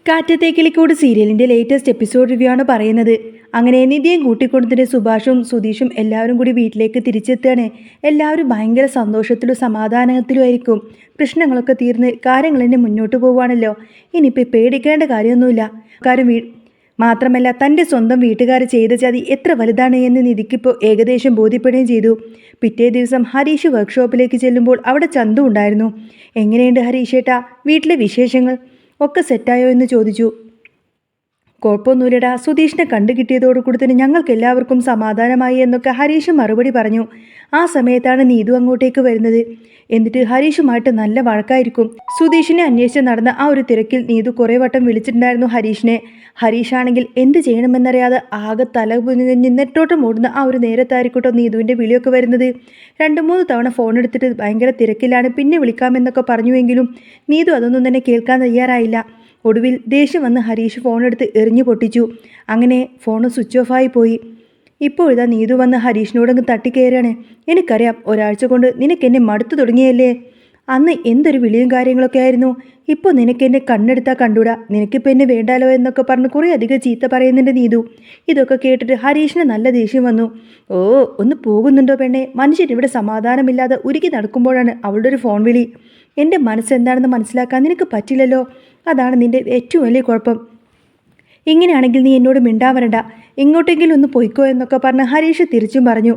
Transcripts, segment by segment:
കാറ്റത്തെ കിളിക്കൂട് സീരിയലിൻ്റെ latest episode review ആണ് പറയുന്നത്. അങ്ങനെ നിധിയും കൂട്ടിക്കൊടുത്തിട്ട് സുഭാഷും സുധീഷും എല്ലാവരും കൂടി വീട്ടിലേക്ക് തിരിച്ചെത്തുകയാണ്. എല്ലാവരും ഭയങ്കര സന്തോഷത്തിലും സമാധാനത്തിലും ആയിരിക്കും. പ്രശ്നങ്ങളൊക്കെ തീർന്ന് കാര്യങ്ങൾ തന്നെ മുന്നോട്ട് പോവുകയാണല്ലോ. ഇനിയിപ്പോൾ പേടിക്കേണ്ട കാര്യമൊന്നുമില്ല. മാത്രമല്ല തൻ്റെ സ്വന്തം വീട്ടുകാർ ചെയ്ത ചതി എത്ര വലുതാണ് എന്ന് നിധിക്കിപ്പോൾ ഏകദേശം ബോധ്യപ്പെടുകയും ചെയ്തു. പിറ്റേ ദിവസം ഹരീഷ് വർക്ക്ഷോപ്പിലേക്ക് ചെല്ലുമ്പോൾ അവിടെ ചന്തു ഉണ്ടായിരുന്നു. എങ്ങനെയുണ്ട് ഹരീഷേട്ടാ, വീട്ടിലെ വിശേഷങ്ങൾ ഒക്കെ സെറ്റായോ എന്ന് ചോദിച്ചു. കുഴപ്പമൊന്നുമില്ലടാ, സുധീഷിനെ കണ്ടു കിട്ടിയതോടുകൂടി തന്നെ ഞങ്ങൾക്ക് എല്ലാവർക്കും സമാധാനമായി എന്നൊക്കെ ഹരീഷ് മറുപടി പറഞ്ഞു. ആ സമയത്താണ് നീതു അങ്ങോട്ടേക്ക് വരുന്നത്. എന്നിട്ട് ഹരീഷുമായിട്ട് നല്ല വഴക്കായിരിക്കും. സുധീഷിനെ അന്വേഷിച്ച് നടന്ന ആ ഒരു തിരക്കിൽ നീതു കുറേ വട്ടം വിളിച്ചിട്ടുണ്ടായിരുന്നു ഹരീഷിനെ. ഹരീഷാണെങ്കിൽ എന്ത് ചെയ്യണമെന്നറിയാതെ ആകെ തല നെട്ടോട്ടം ഓടുന്ന ആ ഒരു നേരത്തായിരിക്കട്ടോ നീതുവിൻ്റെ വിളിയൊക്കെ വരുന്നത്. 2-3 തവണ ഫോൺ എടുത്തിട്ട് ഭയങ്കര തിരക്കിലാണ്, പിന്നെ വിളിക്കാമെന്നൊക്കെ പറഞ്ഞുവെങ്കിലും നീതു അതൊന്നും തന്നെ കേൾക്കാൻ തയ്യാറായില്ല. ഒടുവിൽ ദേഷ്യം വന്ന് ഹരീഷ് ഫോണെടുത്ത് എറിഞ്ഞു പൊട്ടിച്ചു. അങ്ങനെ ഫോൺ സ്വിച്ച് ഓഫായി പോയി. ഇപ്പോഴിതാ നീതു വന്ന് ഹരീഷിനോടങ്ങ് തട്ടിക്കയറാണ്. എനിക്കറിയാം, ഒരാഴ്ച കൊണ്ട് നിനക്കെന്നെ മടുത്തു തുടങ്ങിയല്ലേ. അന്ന് എന്തൊരു വിളിയും കാര്യങ്ങളൊക്കെ ആയിരുന്നു. ഇപ്പോൾ നിനക്കെന്നെ കണ്ണെടുത്താൽ കണ്ടൂടാ, നിനക്കിപ്പോൾ എന്നെ വേണ്ടാലോ എന്നൊക്കെ പറഞ്ഞ് കുറേ അധികം ചീത്ത പറയുന്നുണ്ട് നീതു. ഇതൊക്കെ കേട്ടിട്ട് ഹരീഷിന് നല്ല ദേഷ്യം വന്നു. ഓ, ഒന്ന് പോകുന്നുണ്ടോ പെണ്ണെ? മനുഷ്യൻ ഇവിടെ സമാധാനമില്ലാതെ ഉരുകി നടക്കുമ്പോഴാണ് അവളുടെ ഒരു ഫോൺ വിളി. എൻ്റെ മനസ്സെന്താണെന്ന് മനസ്സിലാക്കാൻ നിനക്ക് പറ്റില്ലല്ലോ. അതാണ് നിൻ്റെ ഏറ്റവും വലിയ കുഴപ്പം. ഇങ്ങനെയാണെങ്കിൽ നീ എന്നോട് മിണ്ടാവരണ്ട, ഇങ്ങോട്ടെങ്കിലും ഒന്ന് പൊയ്ക്കോ എന്നൊക്കെ പറഞ്ഞ് ഹരീഷ് തിരിച്ചും പറഞ്ഞു.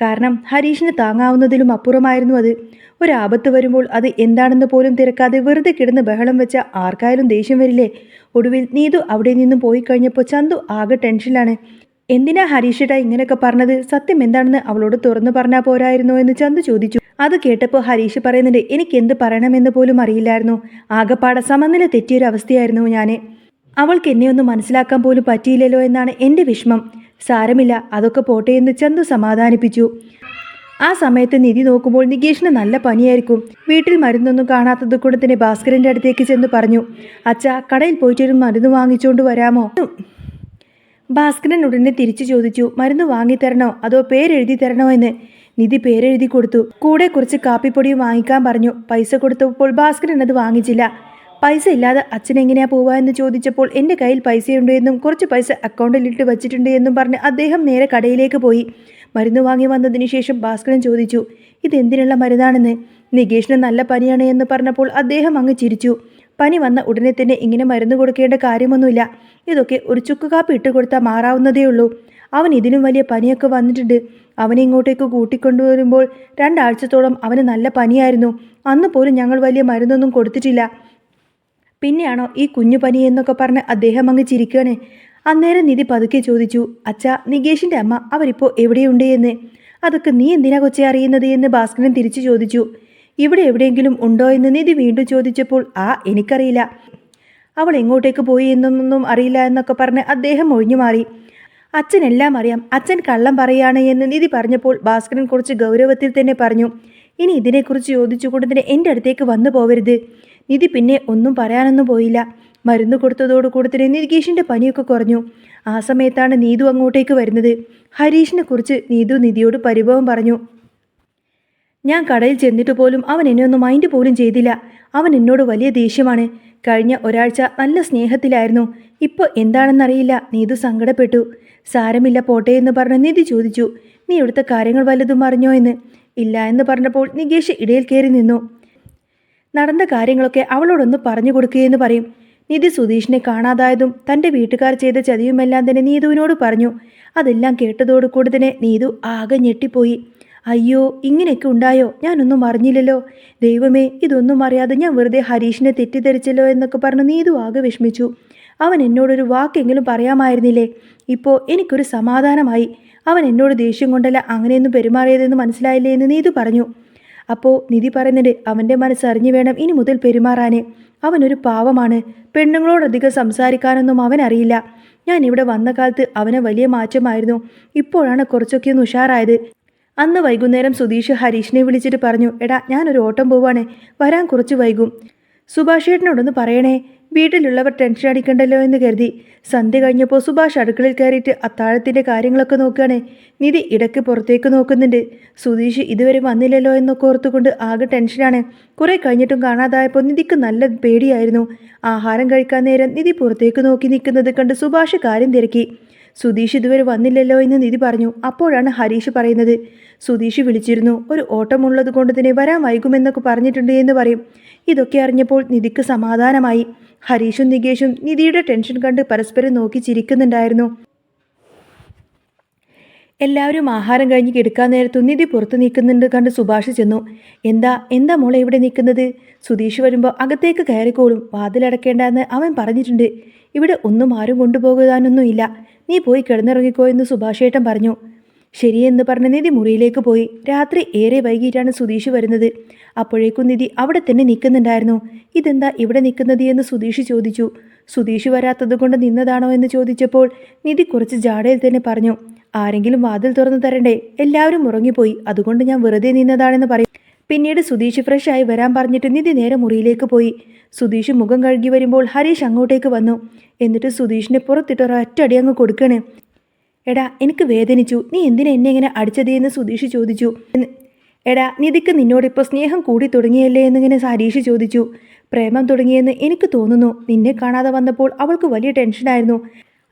കാരണം ഹരീഷിന് താങ്ങാവുന്നതിലും അപ്പുറമായിരുന്നു അത്. ഒരാപത്ത് വരുമ്പോൾ അത് എന്താണെന്ന് പോലും തിരക്കാതെ വെറുതെ കിടന്ന് ബഹളം വെച്ച ആർക്കായാലും ദേഷ്യം വരില്ലേ. ഒടുവിൽ നീതു അവിടെ നിന്നും പോയി കഴിഞ്ഞപ്പോൾ ചന്തു ആകെ ടെൻഷനിലാണ്. എന്തിനാ ഹരീഷേട്ടാ ഇങ്ങനെയൊക്കെ പറഞ്ഞത്? സത്യം എന്താണെന്ന് അവളോട് തുറന്നു പറഞ്ഞാൽ പോരായിരുന്നോ എന്ന് ചന്തു ചോദിച്ചു. അത് കേട്ടപ്പോൾ ഹരീഷ് പറയുന്നുണ്ട്, എനിക്ക് എന്ത് പറയണമെന്ന് പോലും അറിയില്ലായിരുന്നു. ആകെപ്പാടെ സമനില തെറ്റിയൊരവസ്ഥയായിരുന്നു ഞാൻ. അവൾക്ക് എന്നെ ഒന്ന് മനസ്സിലാക്കാൻ പോലും പറ്റിയില്ലല്ലോ എന്നാണ് എൻ്റെ വിഷമം. സാരമില്ല, അതൊക്കെ പോട്ടെ എന്ന് ചന്തു സമാധാനിപ്പിച്ചു. ആ സമയത്ത് നിധി നോക്കുമ്പോൾ നികേഷിന് നല്ല പനിയായിരിക്കും. വീട്ടിൽ മരുന്നൊന്നും കാണാത്തത് കൊണ്ട് തന്നെ ഭാസ്കരൻ്റെ അടുത്തേക്ക് ചെന്ന് പറഞ്ഞു, അച്ഛാ, കടയിൽ പോയിട്ടൊരു മരുന്ന് വാങ്ങിച്ചുകൊണ്ട് വരാമോ? ഭാസ്കരൻ ഉടനെ തിരിച്ചു ചോദിച്ചു, മരുന്ന് വാങ്ങിത്തരണോ അതോ പേരെഴുതി തരണോ എന്ന്. നിധി പേരെഴുതി കൊടുത്തു. കൂടെ കുറച്ച് കാപ്പിപ്പൊടിയും വാങ്ങിക്കാൻ പറഞ്ഞു. പൈസ കൊടുത്തപ്പോൾ ഭാസ്കരൻ അത് വാങ്ങിച്ചില്ല. പൈസ ഇല്ലാതെ അച്ഛൻ എങ്ങനെയാ പോവുക എന്ന് ചോദിച്ചപ്പോൾ എൻ്റെ കയ്യിൽ പൈസയുണ്ട് എന്നും കുറച്ച് പൈസ അക്കൗണ്ടിലിട്ട് വച്ചിട്ടുണ്ട് എന്നും പറഞ്ഞ് അദ്ദേഹം നേരെ കടയിലേക്ക് പോയി. മരുന്ന് വാങ്ങി വന്നതിന് ശേഷം ഭാസ്കരൻ ചോദിച്ചു, ഇതെന്തിനുള്ള മരുന്നാണെന്ന്. നികേഷിന് നല്ല പനിയാണ് എന്ന് പറഞ്ഞപ്പോൾ അദ്ദേഹം അങ്ങ് ചിരിച്ചു. പനി വന്ന ഉടനെ തന്നെ ഇങ്ങനെ മരുന്ന് കൊടുക്കേണ്ട കാര്യമൊന്നുമില്ല. ഇതൊക്കെ ഒരു ചുക്ക് കാപ്പി ഇട്ട് കൊടുത്താൽ മാറാവുന്നതേ ഉള്ളൂ. അവൻ ഇതിനും വലിയ പനിയൊക്കെ വന്നിട്ടുണ്ട്. അവനെ ഇങ്ങോട്ടേക്ക് കൂട്ടിക്കൊണ്ടുവരുമ്പോൾ 2 ആഴ്ചത്തോളം അവന് നല്ല പനിയായിരുന്നു. അന്ന് പോലും ഞങ്ങൾ വലിയ മരുന്നൊന്നും കൊടുത്തിട്ടില്ല. പിന്നെയാണോ ഈ കുഞ്ഞു പനി എന്നൊക്കെ പറഞ്ഞ് അദ്ദേഹം അങ്ങ് ചിരിക്കുകയാണ്. അന്നേരം നിധി പതുക്കെ ചോദിച്ചു, അച്ഛാ, നികേഷിൻ്റെ അമ്മ അവരിപ്പോൾ എവിടെയുണ്ട് എന്ന്. അതൊക്കെ നീ എന്തിനാ കൊച്ചെ അറിയുന്നത് എന്ന് ഭാസ്കരൻ തിരിച്ചു ചോദിച്ചു. ഇവിടെ എവിടെയെങ്കിലും ഉണ്ടോ എന്ന് നിധി വീണ്ടും ചോദിച്ചപ്പോൾ എനിക്കറിയില്ല, അവൾ എങ്ങോട്ടേക്ക് പോയി എന്നൊന്നും അറിയില്ല എന്നൊക്കെ പറഞ്ഞ് അദ്ദേഹം ഒഴിഞ്ഞു മാറി. അച്ഛനെല്ലാം അറിയാം, അച്ഛൻ കള്ളം പറയാണ് എന്ന് നിധി പറഞ്ഞപ്പോൾ ഭാസ്കരൻ കുറച്ച് ഗൗരവത്തിൽ തന്നെ പറഞ്ഞു, ഇനി ഇതിനെക്കുറിച്ച് ചോദിച്ചുകൊണ്ട് തന്നെ എൻ്റെ അടുത്തേക്ക് വന്നു പോവരുത്. നിധി പിന്നെ ഒന്നും പറയാനൊന്നും പോയില്ല. മരുന്ന് കൊടുത്തതോടുകൂടി തന്നെ നികേഷിൻ്റെ പനിയൊക്കെ കുറഞ്ഞു. ആ സമയത്താണ് നീതു അങ്ങോട്ടേക്ക് വരുന്നത്. ഹരീഷിനെ കുറിച്ച് നീതു നിധിയോട് പരിഭവം പറഞ്ഞു. ഞാൻ കടയിൽ ചെന്നിട്ട് പോലും അവൻ എന്നെ ഒന്നും മൈൻഡ് പോലും ചെയ്തില്ല. അവൻ എന്നോട് വലിയ ദേഷ്യമാണ്. കഴിഞ്ഞ ഒരാഴ്ച നല്ല സ്നേഹത്തിലായിരുന്നു. ഇപ്പോൾ എന്താണെന്നറിയില്ല. നീതു സങ്കടപ്പെട്ടു. സാരമില്ല, പോട്ടെ എന്ന് പറഞ്ഞ് നിധി ചോദിച്ചു, നീ ഇവിടുത്തെ കാര്യങ്ങൾ വല്ലതും അറിഞ്ഞോ എന്ന്. ഇല്ല എന്ന് പറഞ്ഞപ്പോൾ നികേഷ് ഇടയിൽ കയറി നിന്നു. നടന്ന കാര്യങ്ങളൊക്കെ അവളോടൊന്ന് പറഞ്ഞു കൊടുക്കുകയെന്ന് പറയും. നിധി സുധീഷിനെ കാണാതായതും തൻ്റെ വീട്ടുകാർ ചെയ്ത ചതിയുമെല്ലാം തന്നെ നീതുവിനോട് പറഞ്ഞു. അതെല്ലാം കേട്ടതോടുകൂടി തന്നെ നീതു ആകെ ഞെട്ടിപ്പോയി. അയ്യോ, ഇങ്ങനെയൊക്കെ ഉണ്ടായോ? ഞാനൊന്നും അറിഞ്ഞില്ലല്ലോ. ദൈവമേ, ഇതൊന്നും അറിയാതെ ഞാൻ വെറുതെ ഹരീഷിനെ തെറ്റിദ്ധരിച്ചല്ലോ എന്നൊക്കെ പറഞ്ഞ് നീതു ആകെ വിഷമിച്ചു. അവൻ എന്നോടൊരു വാക്കെങ്കിലും പറയാമായിരുന്നില്ലേ. ഇപ്പോൾ എനിക്കൊരു സമാധാനമായി. അവൻ എന്നോട് ദേഷ്യം കൊണ്ടല്ല അങ്ങനെയൊന്നും പെരുമാറിയതെന്ന് മനസ്സിലായില്ലേ എന്ന് നീതു പറഞ്ഞു. അപ്പോൾ നിധി പറയുന്നുണ്ട്, അവൻ്റെ മനസ്സറിഞ്ഞു വേണം ഇനി മുതൽ പെരുമാറാനേ. അവനൊരു പാവമാണ്. പെണ്ണുങ്ങളോടധികം സംസാരിക്കാനൊന്നും അവനറിയില്ല. ഞാൻ ഇവിടെ വന്ന കാലത്ത് അവന് വലിയ മാറ്റമായിരുന്നു. ഇപ്പോഴാണ് കുറച്ചൊക്കെ ഒന്ന് ഉഷാറായത്. അന്ന് വൈകുന്നേരം സുധീഷ് ഹരീഷിനെ വിളിച്ചിട്ട് പറഞ്ഞു, എടാ, ഞാനൊരു ഓട്ടം പോവാണ്, വരാൻ കുറച്ച് വൈകും. സുഭാഷേട്ടനോടൊന്ന് പറയണേ. വീട്ടിലുള്ളവർ ടെൻഷൻ അടിക്കണ്ടല്ലോ എന്ന് കരുതി. സന്ധ്യ കഴിഞ്ഞപ്പോൾ സുഭാഷ് അടുക്കളയിൽ കയറിയിട്ട് അത്താഴത്തിൻ്റെ കാര്യങ്ങളൊക്കെ നോക്കുകയാണ്. നിധി ഇടയ്ക്ക് പുറത്തേക്ക് നോക്കുന്നുണ്ട്. സുധീഷ് ഇതുവരെ വന്നില്ലല്ലോ എന്നൊക്കെ ഓർത്തുകൊണ്ട് ആകെ ടെൻഷനാണ്. കുറേ കഴിഞ്ഞിട്ടും കാണാതായപ്പോൾ നിധിക്ക് നല്ല പേടിയായിരുന്നു. ആഹാരം കഴിക്കാൻ നേരം നിധി പുറത്തേക്ക് നോക്കി നിൽക്കുന്നത് കണ്ട് സുഭാഷ് കാര്യം തിരക്കി. സുധീഷ് ഇതുവരെ വന്നില്ലല്ലോ എന്ന് നിധി പറഞ്ഞു. അപ്പോഴാണ് ഹരീഷ് പറയുന്നത്, സുധീഷ് വിളിച്ചിരുന്നു, ഒരു ഓട്ടമുള്ളത് കൊണ്ട് തന്നെ വരാൻ വൈകുമെന്നൊക്കെ പറഞ്ഞിട്ടുണ്ട് എന്ന് പറയും. ഇതൊക്കെ അറിഞ്ഞപ്പോൾ നിധിക്ക് സമാധാനമായി. ഹരീഷും നികേഷും നിധിയുടെ ടെൻഷൻ കണ്ട് പരസ്പരം നോക്കി ചിരിക്കുന്നുണ്ടായിരുന്നു. എല്ലാവരും ആഹാരം കഴിഞ്ഞ് കിടക്കാൻ നേരത്തു നിധി പുറത്ത് നിൽക്കുന്നുണ്ട് കണ്ട് സുഭാഷ് ചെന്നു. എന്താ മോളെ ഇവിടെ നിൽക്കുന്നത്? സുധീഷ് വരുമ്പോൾ അകത്തേക്ക് കയറിക്കോളും, വാതിലടക്കേണ്ടെന്ന് അവൻ പറഞ്ഞിട്ടുണ്ട്. ഇവിടെ ഒന്നും ആരും കൊണ്ടുപോകാനൊന്നുമില്ല, നീ പോയി കിടന്നിറങ്ങിക്കോ എന്ന് സുഭാഷേട്ടൻ പറഞ്ഞു. ശരിയെന്ന് പറഞ്ഞ് നിധി മുറിയിലേക്ക് പോയി. രാത്രി ഏറെ വൈകിട്ടാണ് സുധീഷ് വരുന്നത്. അപ്പോഴേക്കും നിധി അവിടെ തന്നെ നിൽക്കുന്നുണ്ടായിരുന്നു. ഇതെന്താ ഇവിടെ നിൽക്കുന്നത് എന്ന് സുധീഷ് ചോദിച്ചു. സുധീഷ് വരാത്തത് കൊണ്ട് നിന്നതാണോ എന്ന് ചോദിച്ചപ്പോൾ നിധി കുറച്ച് ജാടയിൽ തന്നെ പറഞ്ഞു, ആരെങ്കിലും വാതിൽ തുറന്നു തരണ്ടേ, എല്ലാവരും ഉറങ്ങിപ്പോയി, അതുകൊണ്ട് ഞാൻ വെറുതെ നിന്നതാണെന്ന് പറയും. പിന്നീട് സുധീഷ് ഫ്രഷായി വരാൻ പറഞ്ഞിട്ട് നിധി നേരെ മുറിയിലേക്ക് പോയി. സുധീഷ് മുഖം കഴുകി വരുമ്പോൾ ഹരീഷ് അങ്ങോട്ടേക്ക് വന്നു. എന്നിട്ട് സുധീഷിനെ പുറത്തിട്ട് ഒരൊറ്റടി അങ്ങ് കൊടുക്കണേ. എടാ എനിക്ക് വേദനിച്ചു, നീ എന്തിനാ എന്നെ ഇങ്ങനെ അടിച്ചത് എന്ന് സുധീഷ് ചോദിച്ചു. എടാ നിധിക്ക് നിന്നോടിപ്പോൾ സ്നേഹം കൂടി തുടങ്ങിയല്ലേ എന്നിങ്ങനെ ഹരീഷ് ചോദിച്ചു. പ്രേമം തുടങ്ങിയെന്ന് എനിക്ക് തോന്നുന്നു, നിന്നെ കാണാതെ വന്നപ്പോൾ അവൾക്ക് വലിയ ടെൻഷനായിരുന്നു.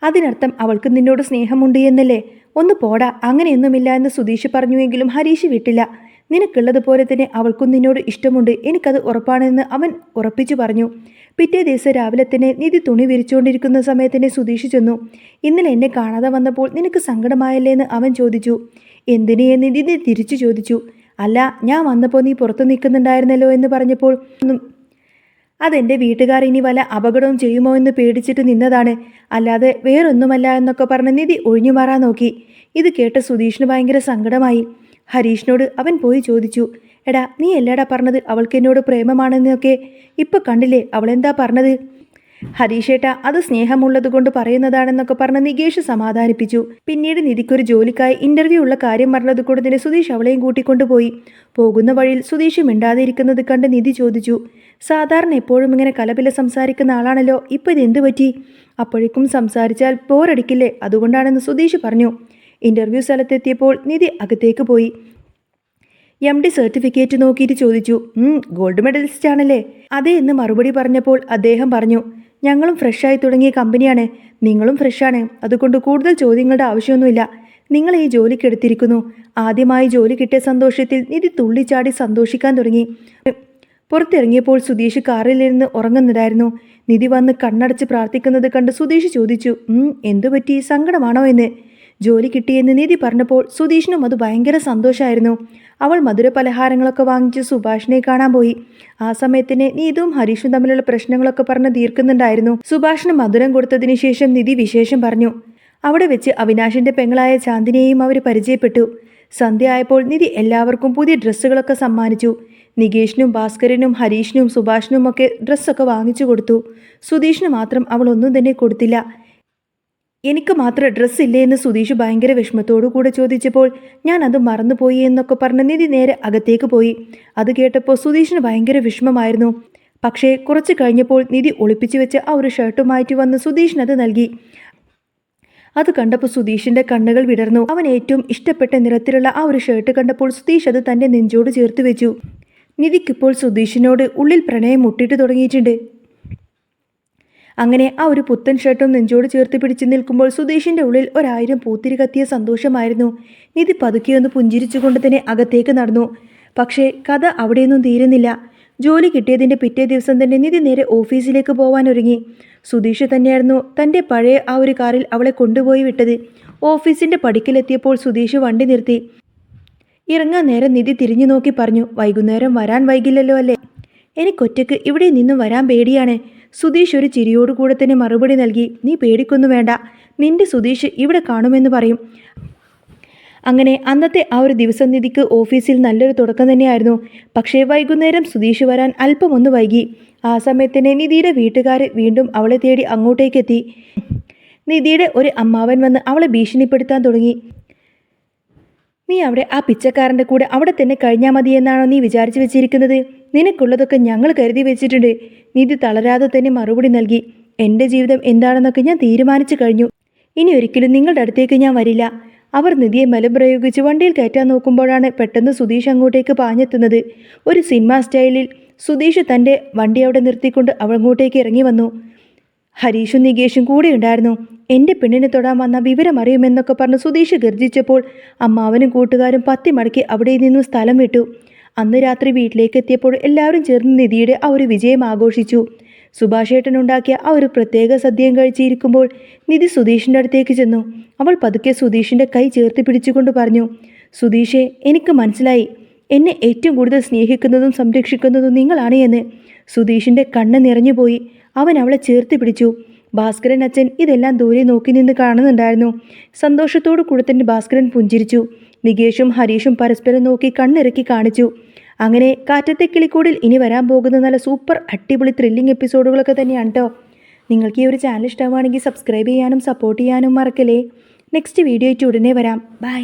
അതിനർത്ഥം അവൾക്ക് നിന്നോട് സ്നേഹമുണ്ട് എന്നല്ലേ? ഒന്ന് പോടാ, അങ്ങനെയൊന്നുമില്ല എന്ന് സുധീഷ് പറഞ്ഞുവെങ്കിലും ഹരീഷ് വിട്ടില്ല. നിനക്കുള്ളതുപോലെ തന്നെ അവൾക്കും നിന്നോട് ഇഷ്ടമുണ്ട്, എനിക്കത് ഉറപ്പാണെന്ന് അവൻ ഉറപ്പിച്ചു പറഞ്ഞു. പിറ്റേ ദിവസം രാവിലെ തന്നെ നിധി തുണി വിരിച്ചുകൊണ്ടിരിക്കുന്ന സമയത്തന്നെ സുധീഷ് ചെന്നു. ഇന്നലെ എന്നെ കാണാതെ വന്നപ്പോൾ നിനക്ക് സങ്കടമായല്ലേ എന്ന് അവൻ ചോദിച്ചു. എന്തിനു എന്ന് നിധി തിരിച്ചു ചോദിച്ചു. അല്ല, ഞാൻ വന്നപ്പോൾ നീ പുറത്തു നിൽക്കുന്നുണ്ടായിരുന്നല്ലോ എന്ന് പറഞ്ഞപ്പോൾ അതെൻ്റെ വീട്ടുകാർ ഇനി വല്ല അപകടവും ചെയ്യുമോ എന്ന് പേടിച്ചിട്ട് നിന്നതാണ്, അല്ലാതെ വേറൊന്നുമല്ല എന്നൊക്കെ പറഞ്ഞ് നിധി ഒഴിഞ്ഞു മാറാൻ നോക്കി. ഇത് കേട്ട സുധീഷിന് ഭയങ്കര സങ്കടമായി. ഹരീഷിനോട് അവൻ പോയി ചോദിച്ചു, എടാ നീ എല്ലാടാ പറഞ്ഞത് അവൾക്ക് എന്നോട് പ്രേമമാണെന്നൊക്കെ? ഇപ്പം കണ്ടില്ലേ അവളെന്താ പറഞ്ഞത്? ഹരീഷേട്ട അത് സ്നേഹമുള്ളത് കൊണ്ട് പറയുന്നതാണെന്നൊക്കെ പറഞ്ഞ് നികേഷ് സമാധാനിപ്പിച്ചു. പിന്നീട് നിധിക്കൊരു ജോലിക്കായി ഇന്റർവ്യൂ ഉള്ള കാര്യം പറഞ്ഞത് കൊണ്ട് തന്നെ സുധീഷ് അവളെയും കൂട്ടിക്കൊണ്ടുപോയി. പോകുന്ന വഴിയിൽ സുധീഷ് മിണ്ടാതിരിക്കുന്നത് കണ്ട് നിധി ചോദിച്ചു, സാധാരണ എപ്പോഴും ഇങ്ങനെ കലപില സംസാരിക്കുന്ന ആളാണല്ലോ, ഇപ്പം ഇതെന്ത് പറ്റി? അപ്പോഴേക്കും സംസാരിച്ചാൽ ബോറടിക്കില്ലേ, അതുകൊണ്ടാണെന്ന് സുധീഷ് പറഞ്ഞു. ഇന്റർവ്യൂ സ്ഥലത്തെത്തിയപ്പോൾ നിധി അകത്തേക്ക് പോയി. MD സർട്ടിഫിക്കറ്റ് നോക്കിയിട്ട് ചോദിച്ചു, ഗോൾഡ് മെഡലിസ്റ്റ് ആണല്ലേ? അതെ എന്ന് മറുപടി പറഞ്ഞപ്പോൾ അദ്ദേഹം പറഞ്ഞു, ഞങ്ങളും ഫ്രഷായി തുടങ്ങിയ കമ്പനിയാണ്, നിങ്ങളും ഫ്രഷാണ്, അതുകൊണ്ട് കൂടുതൽ ചോദ്യങ്ങളുടെ ആവശ്യമൊന്നുമില്ല. നിങ്ങൾ ഈ ജോലിക്ക് എടുത്തിരിക്കുന്നു. ആദ്യമായി ജോലി കിട്ടിയ സന്തോഷത്തിൽ നിധി തുള്ളിച്ചാടി സന്തോഷിക്കാൻ തുടങ്ങി. പുറത്തിറങ്ങിയപ്പോൾ സുധീഷ് കാറിൽ നിന്ന് ഉറങ്ങുന്നതായിരുന്നു. നിധി വന്ന് കണ്ണടച്ച് പ്രാർത്ഥിക്കുന്നത് കണ്ട് സുധീഷ് ചോദിച്ചു, എന്തുപറ്റി, സങ്കടമാണോ എന്ന്? ജോലി കിട്ടിയെന്ന് നിധി പറഞ്ഞപ്പോൾ സുധീഷിനും അത് ഭയങ്കര സന്തോഷമായിരുന്നു. അവൾ മധുര പലഹാരങ്ങളൊക്കെ വാങ്ങിച്ച് സുഭാഷിനെ കാണാൻ പോയി. ആ സമയത്തിന് നീതും ഹരീഷും തമ്മിലുള്ള പ്രശ്നങ്ങളൊക്കെ പറഞ്ഞ് തീർക്കുന്നുണ്ടായിരുന്നു. സുഭാഷിന് മധുരം കൊടുത്തതിന് ശേഷം നിധി വിശേഷം പറഞ്ഞു. അവിടെ വെച്ച് അവിനാശിന്റെ പെങ്ങളായ ചാന്ദിനെയും അവർ പരിചയപ്പെട്ടു. സന്ധ്യ ആയപ്പോൾ നിധി എല്ലാവർക്കും പുതിയ ഡ്രസ്സുകളൊക്കെ സമ്മാനിച്ചു. നികേഷിനും ഭാസ്കരനും ഹരീഷിനും സുഭാഷിനും ഒക്കെ ഡ്രസ്സൊക്കെ വാങ്ങിച്ചു കൊടുത്തു. സുധീഷിന് മാത്രം അവൾ ഒന്നും തന്നെ കൊടുത്തില്ല. എനിക്ക് മാത്രം ഡ്രസ്സ് ഇല്ലേ എന്ന് സുധീഷ് ഭയങ്കര വിഷമത്തോടു കൂടെ ചോദിച്ചപ്പോൾ ഞാൻ അത് മറന്നുപോയി എന്നൊക്കെ പറഞ്ഞ് നിധി നേരെ അകത്തേക്ക് പോയി. അത് കേട്ടപ്പോൾ സുധീഷിന് ഭയങ്കര വിഷമമായിരുന്നു. പക്ഷേ കുറച്ച് കഴിഞ്ഞപ്പോൾ നിധി ഒളിപ്പിച്ചു വെച്ച് ആ ഒരു ഷർട്ട് മാറ്റി വന്ന് സുധീഷിനത് നൽകി. അത് കണ്ടപ്പോൾ സുധീഷിന്റെ കണ്ണുകൾ വിടർന്നു. അവൻ ഏറ്റവും ഇഷ്ടപ്പെട്ട നിറത്തിലുള്ള ആ ഒരു ഷർട്ട് കണ്ടപ്പോൾ സുധീഷ് അത് തൻ്റെ നെഞ്ചോട് ചേർത്ത് വെച്ചു. നിധിക്കിപ്പോൾ സുധീഷിനോട് ഉള്ളിൽ പ്രണയം മുട്ടിട്ട് തുടങ്ങിയിട്ടുണ്ട്. അങ്ങനെ ആ ഒരു പുത്തൻ ഷർട്ടും നെഞ്ചോട് ചേർത്ത് പിടിച്ചു നിൽക്കുമ്പോൾ സുധീഷിന്റെ ഉള്ളിൽ 1000 പൂത്തിരി കത്തിയ സന്തോഷമായിരുന്നു. നിധി പതുക്കിയൊന്ന് പുഞ്ചിരിച്ചുകൊണ്ട് തന്നെ അകത്തേക്ക് നടന്നു. പക്ഷേ കഥ അവിടെയൊന്നും തീരുന്നില്ല. ജോലി കിട്ടിയതിൻ്റെ പിറ്റേ ദിവസം തന്നെ നിധി നേരെ ഓഫീസിലേക്ക് പോവാനൊരുങ്ങി. സുധീഷ് തന്നെയായിരുന്നു തൻ്റെ പഴയ ആ ഒരു കാറിൽ അവളെ കൊണ്ടുപോയി വിട്ടത്. ഓഫീസിൻ്റെ പടിക്കലെത്തിയപ്പോൾ സുധീഷ് വണ്ടി നിർത്തി. ഇറങ്ങാൻ നേരം നിധി തിരിഞ്ഞു നോക്കി പറഞ്ഞു, വൈകുന്നേരം വരാൻ വൈകില്ലല്ലോ അല്ലേ? എനിക്കൊറ്റയ്ക്ക് ഇവിടെ നിന്നും വരാൻ പേടിയാണ്. സുധീഷ് ഒരു ചിരിയോടുകൂടെ തന്നെ മറുപടി നൽകി, നീ പേടിക്കൊന്നും വേണ്ട, നിന്റെ സുധീഷ് ഇവിടെ കാണുമെന്ന് പറയും. അങ്ങനെ അന്നത്തെ ആ ഒരു ദിവസം നിധിക്ക് ഓഫീസിൽ നല്ലൊരു തുടക്കം തന്നെയായിരുന്നു. പക്ഷേ വൈകുന്നേരം സുധീഷ് വരാൻ അല്പമൊന്ന് വൈകി. ആ സമയത്തന്നെ നിധിയുടെ വീട്ടുകാർ വീണ്ടും അവളെ തേടി അങ്ങോട്ടേക്കെത്തി. നിധിയുടെ ഒരു അമ്മാവൻ വന്ന് അവളെ ഭീഷണിപ്പെടുത്താൻ തുടങ്ങി. നീ അവിടെ ആ പിച്ചക്കാരൻ്റെ കൂടെ അവിടെ തന്നെ കഴിഞ്ഞാൽ മതി എന്നാണോ നീ വിചാരിച്ചു വെച്ചിരിക്കുന്നത്? നിനക്കുള്ളതൊക്കെ ഞങ്ങൾ കരുതി വെച്ചിട്ടുണ്ട്. നിധി തളരാതെ തന്നെ മറുപടി നൽകി. എൻ്റെ ജീവിതം എന്താണെന്നൊക്കെ ഞാൻ തീരുമാനിച്ചു കഴിഞ്ഞു. ഇനി ഒരിക്കലും നിങ്ങളുടെ അടുത്തേക്ക് ഞാൻ വരില്ല. അവർ നിധിയെ ബലം പ്രയോഗിച്ച് വണ്ടിയിൽ കയറ്റാൻ നോക്കുമ്പോഴാണ് പെട്ടെന്ന് സുധീഷ് അങ്ങോട്ടേക്ക് പാഞ്ഞെത്തുന്നത്. ഒരു സിനിമ സ്റ്റൈലിൽ സുധീഷ് തൻ്റെ വണ്ടി അവിടെ നിർത്തിക്കൊണ്ട് അങ്ങോട്ടേക്ക് ഇറങ്ങി വന്നു. ഹരീഷും നികേഷും കൂടെ ഉണ്ടായിരുന്നു. എൻ്റെ പെണ്ണിനെ തൊടാൻ വന്ന വിവരം അറിയുമെന്നൊക്കെ പറഞ്ഞ് സുധീഷ് ഗർജിച്ചപ്പോൾ അമ്മാവനും കൂട്ടുകാരും പത്തി മടക്കി അവിടെ നിന്നും സ്ഥലം വിട്ടു. അന്ന് രാത്രി വീട്ടിലേക്ക് എത്തിയപ്പോൾ എല്ലാവരും ചേർന്ന് നിധിയുടെ ആ ഒരു വിജയം ആഘോഷിച്ചു. സുഭാഷേട്ടനുണ്ടാക്കിയ ആ ഒരു പ്രത്യേക സദ്യയും കഴിച്ചിരിക്കുമ്പോൾ നിധി സുധീഷിൻ്റെ അടുത്തേക്ക് ചെന്നു. അവൾ പതുക്കെ സുധീഷിൻ്റെ കൈ ചേർത്ത് പിടിച്ചുകൊണ്ട് പറഞ്ഞു, സുധീഷേ, എനിക്ക് മനസ്സിലായി. എന്നെ ഏറ്റവും കൂടുതൽ സ്നേഹിക്കുന്നതും സംരക്ഷിക്കുന്നതും നിങ്ങളാണ് എന്ന്. സുധീഷിൻ്റെ കണ്ണ് നിറഞ്ഞുപോയി. അവൻ അവളെ ചേർത്ത് പിടിച്ചു. ഭാസ്കരൻ അച്ഛൻ ഇതെല്ലാം ദൂരെ നോക്കി നിന്ന് കാണുന്നുണ്ടായിരുന്നു. സന്തോഷത്തോടു കൂടെ തന്നെ ഭാസ്കരൻ പുഞ്ചിരിച്ചു. നികേഷും ഹരീഷും പരസ്പരം നോക്കി കണ്ണിറക്കി കാണിച്ചു. അങ്ങനെ കാറ്റത്തെ കിളിക്കൂടിൽ ഇനി വരാൻ പോകുന്ന നല്ല സൂപ്പർ അടിപൊളി ത്രില്ലിംഗ് എപ്പിസോഡുകളൊക്കെ തന്നെയാണ് കേട്ടോ. നിങ്ങൾക്ക് ഈ ഒരു ചാനൽ ഇഷ്ടമാണെങ്കിൽ സബ്സ്ക്രൈബ് ചെയ്യാനും സപ്പോർട്ട് ചെയ്യാനും മറക്കല്ലേ. നെക്സ്റ്റ് വീഡിയോ ആയിട്ട് ഉടനെ വരാം. ബൈ.